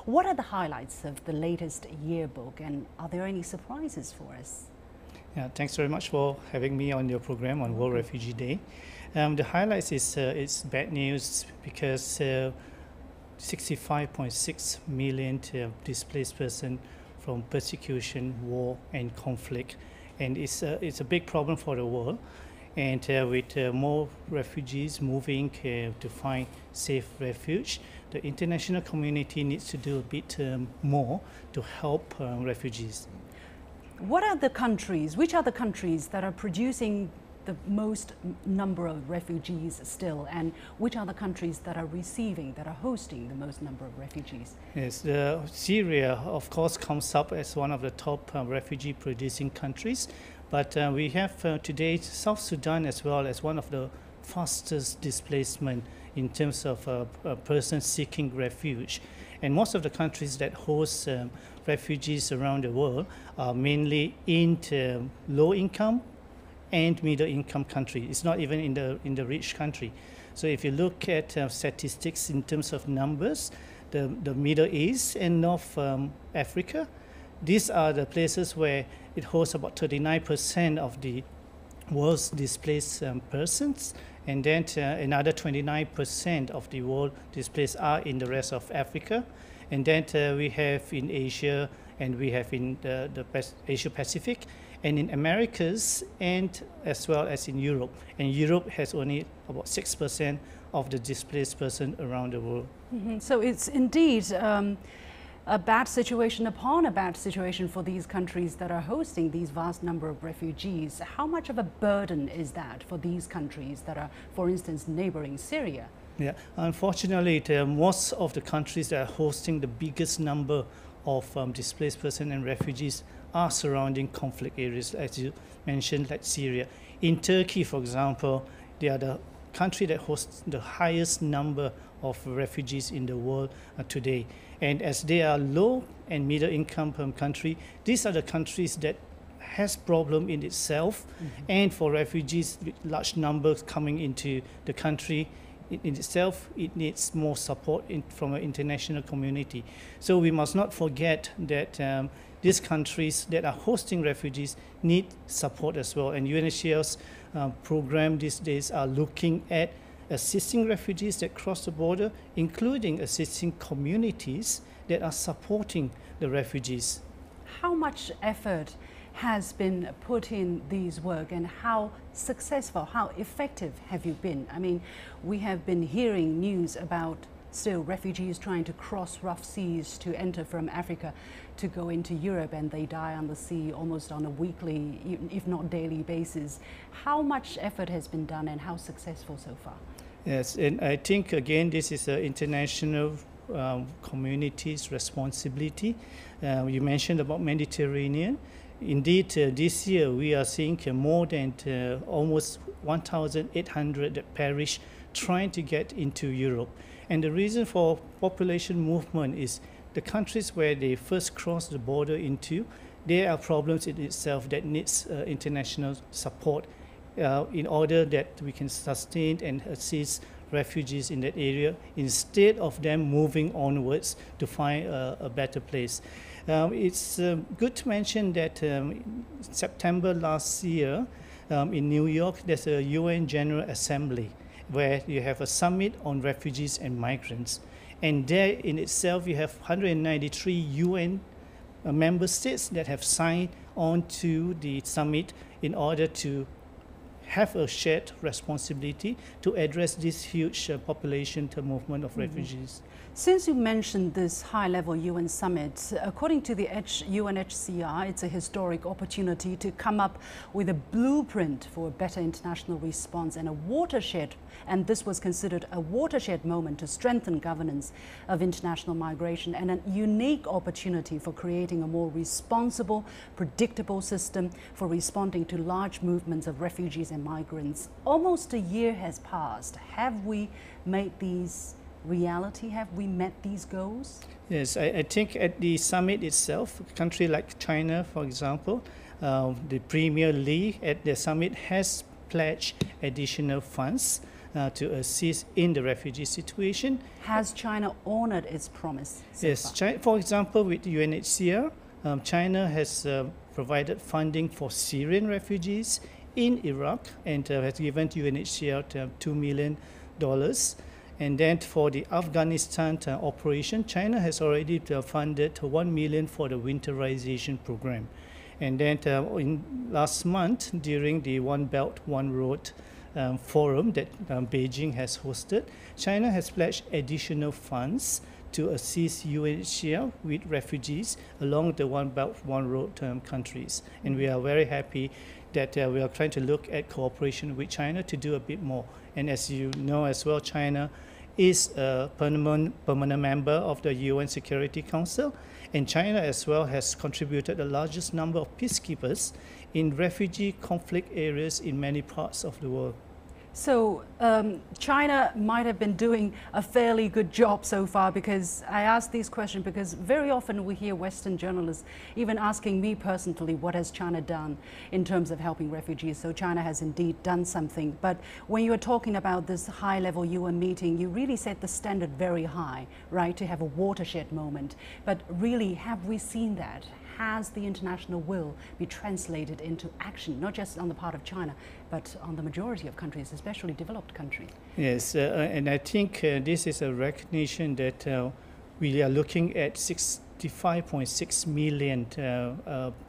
What are the highlights of the latest yearbook, and are there any surprises for us? Yeah, thanks very much for having me on your program on World Refugee Day. The highlights is it's bad news because 65.6 million displaced persons from persecution, war, and conflict, and it's a big problem for the world. And with more refugees moving to find safe refuge, the international community needs to do a bit more to help refugees. What are the countries, which are the countries that are producing the most number of refugees still, and which are the countries that are receiving, that are hosting the most number of refugees? Yes, Syria, of course, comes up as one of the top refugee-producing countries, but we have today South Sudan as well as one of the fastest displacement in terms of persons seeking refuge. And most of the countries that host refugees around the world are mainly in low-income and middle-income country. It's not even in the rich country. So if you look at statistics in terms of numbers, the Middle East and North Africa, these are the places where it hosts about 39% of the world's displaced persons, and then another 29% of the world displaced are in the rest of Africa. And then we have in Asia, and we have in the Asia Pacific, and in Americas, and as well as in Europe. And Europe has only about 6% of the displaced person around the world. Mm-hmm. So it's indeed a bad situation upon a bad situation for these countries that are hosting these vast number of refugees. How much of a burden is that for these countries that are, for instance, neighboring Syria? Yeah, unfortunately, most of the countries that are hosting the biggest number of displaced persons and refugees are surrounding conflict areas, as you mentioned, like Syria. In Turkey, for example, they are the country that hosts the highest number of refugees in the world today. And as they are low and middle income country, these are the countries that has problem in itself. Mm-hmm. And for refugees with large numbers coming into the country, in itself, it needs more support from an international community. So we must not forget that these countries that are hosting refugees need support as well. And UNHCR's program these days are looking at assisting refugees that cross the border, including assisting communities that are supporting the refugees. How much effort has been put in these work, and how successful, how effective have you been? I mean, we have been hearing news about still refugees trying to cross rough seas to enter from Africa to go into Europe, and they die on the sea almost on a weekly, if not daily basis. How much effort has been done, and how successful so far? Yes, and I think again this is an international community's responsibility. You mentioned about Mediterranean. Indeed, this year we are seeing more than almost 1,800 that perish trying to get into Europe. And the reason for population movement is the countries where they first cross the border into, there are problems in itself that needs international support in order that we can sustain and assist refugees in that area instead of them moving onwards to find a better place. It's good to mention that September last year in New York, there's a UN General Assembly where you have a summit on refugees and migrants. And there in itself, you have 193 UN member states that have signed on to the summit in order to have a shared responsibility to address this huge population movement of refugees. Since you mentioned this high-level UN summit, according to the UNHCR, it's a historic opportunity to come up with a blueprint for a better international response and a watershed, and this was considered a watershed moment to strengthen governance of international migration, and a unique opportunity for creating a more responsible, predictable system for responding to large movements of refugees and migrants. Almost a year has passed. Have we made these reality? Have we met these goals? Yes, I think at the summit itself, a country like China, for example, the Premier Li at the summit has pledged additional funds to assist in the refugee situation. Has China honored its promise so Yes, far? for example, with UNHCR, China has provided funding for Syrian refugees in Iraq and has given UNHCR $2 million. And then for the Afghanistan operation, China has already funded $1 million for the winterization program. And then last month, during the One Belt, One Road forum that Beijing has hosted, China has pledged additional funds to assist UNHCR with refugees along the One Belt, One Road countries. And we are very happy that we are trying to look at cooperation with China to do a bit more. And as you know as well, China is a permanent member of the UN Security Council, and China as well has contributed the largest number of peacekeepers in refugee conflict areas in many parts of the world. So China might have been doing a fairly good job so far, because I ask these questions because very often we hear Western journalists even asking me personally, what has China done in terms of helping refugees? So China has indeed done something. But when you're talking about this high-level UN meeting, you really set the standard very high, right, to have a watershed moment. But really, have we seen that? Has the international will be translated into action, not just on the part of China, but on the majority of countries, especially developed countries? Yes, and I think this is a recognition that we are looking at 65.6 million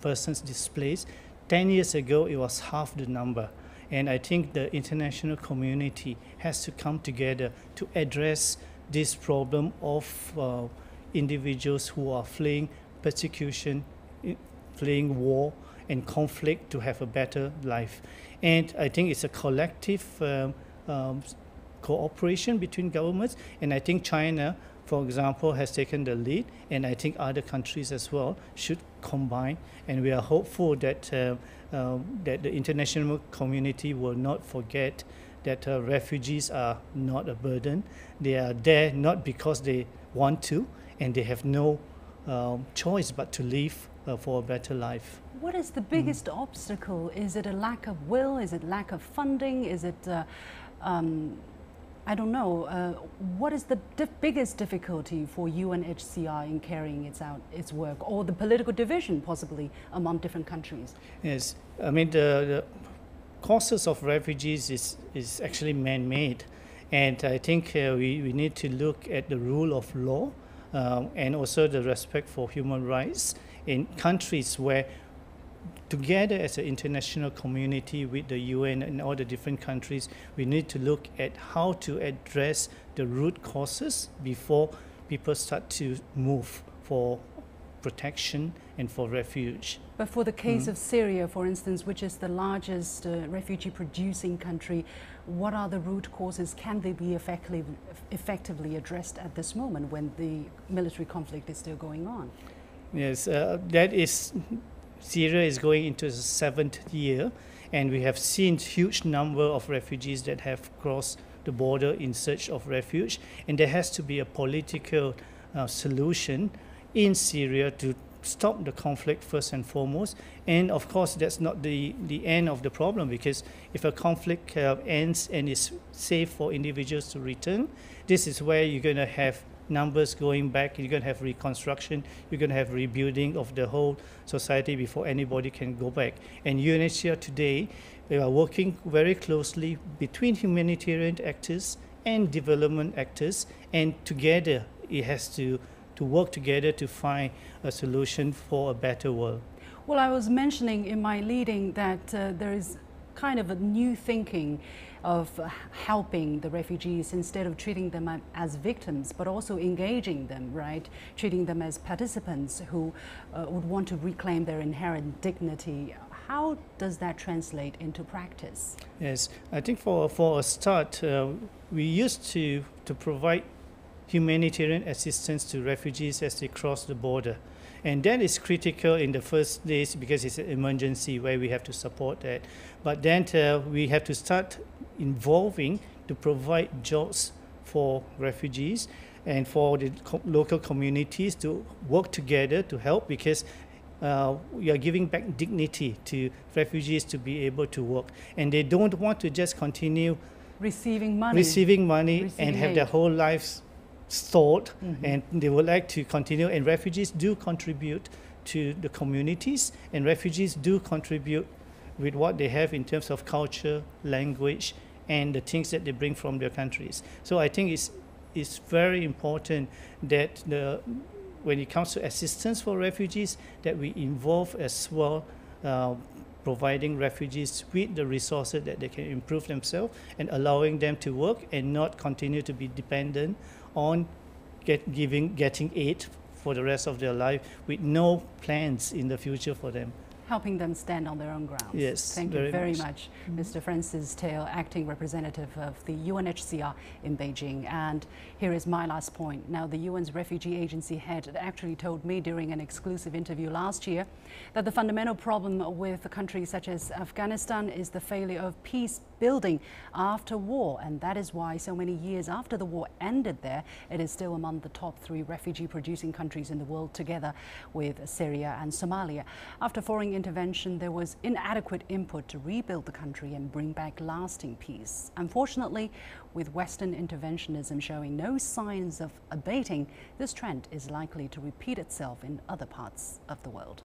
persons displaced. 10 years ago, it was half the number. And I think the international community has to come together to address this problem of individuals who are fleeing persecution, fleeing war and conflict to have a better life. And I think it's a collective cooperation between governments. And I think China, for example, has taken the lead. And I think other countries as well should combine. And we are hopeful that, that the international community will not forget that refugees are not a burden. They are there not because they want to, and they have no choice but to live for a better life. What is the biggest obstacle? Is it a lack of will? Is it lack of funding? Is it, I don't know, what is the biggest difficulty for UNHCR in carrying its work, or the political division possibly among different countries? Yes, I mean the causes of refugees is actually man-made, and I think we need to look at the rule of law and also the respect for human rights in countries where together as an international community with the UN and all the different countries, we need to look at how to address the root causes before people start to move for protection and for refuge. But for the case of Syria, for instance, which is the largest refugee-producing country, what are the root causes? Can they be effectively addressed at this moment when the military conflict is still going on? Yes, Syria is going into the 7th year, and we have seen huge number of refugees that have crossed the border in search of refuge, and there has to be a political solution in Syria to stop the conflict first and foremost. And of course, that's not the end of the problem, because if a conflict ends and is safe for individuals to return, this is where you're going to have numbers going back, you're going to have reconstruction, you're going to have rebuilding of the whole society before anybody can go back. And UNHCR today, we are working very closely between humanitarian actors and development actors, and together it has to work together to find a solution for a better world. Well, I was mentioning in my leading that there is kind of a new thinking of helping the refugees instead of treating them as victims, but also engaging them, right? Treating them as participants who would want to reclaim their inherent dignity. How does that translate into practice? Yes, I think for a start, we used to provide humanitarian assistance to refugees as they cross the border. And that is critical in the first days because it's an emergency where we have to support that. But then we have to start involving to provide jobs for refugees and for the local communities to work together to help, because we are giving back dignity to refugees to be able to work. And they don't want to just continue receiving money, and have their whole lives stored, and they would like to continue. And refugees do contribute to the communities, and refugees do contribute with what they have in terms of culture, language, and the things that they bring from their countries. So I think it's very important that when it comes to assistance for refugees, that we involve as well providing refugees with the resources that they can improve themselves and allowing them to work and not continue to be dependent on getting aid for the rest of their life with no plans in the future for them. Helping them stand on their own grounds. Yes, Thank you very much, Mr. Francis Teoh, acting representative of the UNHCR in Beijing. And here is my last point. Now, the UN's refugee agency head actually told me during an exclusive interview last year that the fundamental problem with countries such as Afghanistan is the failure of peace building after war. And that is why so many years after the war ended there, it is still among the top 3 refugee-producing countries in the world, together with Syria and Somalia. After foreign intervention, there was inadequate input to rebuild the country and bring back lasting peace. Unfortunately, with Western interventionism showing no signs of abating, this trend is likely to repeat itself in other parts of the world.